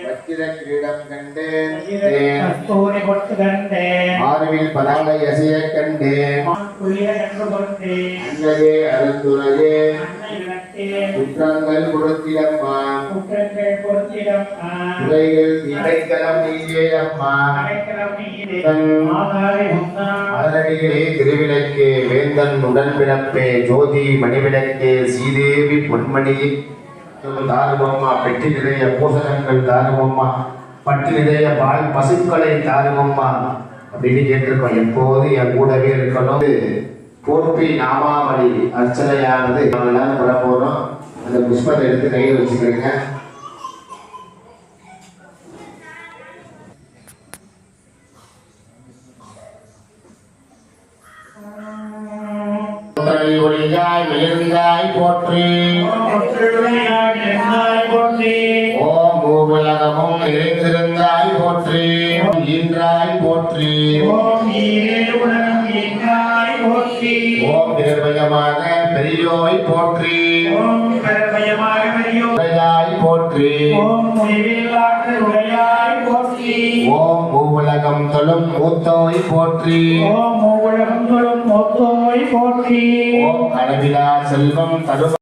வச்சிர கிரீடம் கண்டேன் ஆறுவில் பதாலை அசைய கண்டேன் அன்னையே அருந்துரையே குற்றங்கள் கொடுத்திடம்மா உரைகள் இடைக்கலம் நீயே அம்மா அதனடிகளே திருவிளக்கே வேந்தன் உடன்பிறப்பே ஜோதி மணிவிளக்கே ஸ்ரீதேவி பொன்மணி தாருமம்மா பெட்டி நிறைய பூசணங்கள் தாருமம்மா பட்டு நிறைய பால் பசுக்களை தாருமம்மா அப்படின்னு கேட்டிருக்கோம். எப்போது என் கூடவே இருக்கணும். போற்றி நாமாவளி அர்ச்சனையானது எல்லாரும் பண்ண போறோம். அந்த புஷ்பத்தை எடுத்து கையில் வச்சுக்கிறீங்க. ஒளியாய் விழுந்தாய் போற்றி ஓம் பூவுலகமும் நிறைந்திருந்தாய் போற்றி ஈன்றாய் போற்றி ஓம் நிர்பயமாக பெரியோய் போற்றி உடையாய் போற்றி ஓம் பூவுலகம் தொழும் மூத்தோய் போற்றி ஓம் அளவிலா செல்வம் தரும்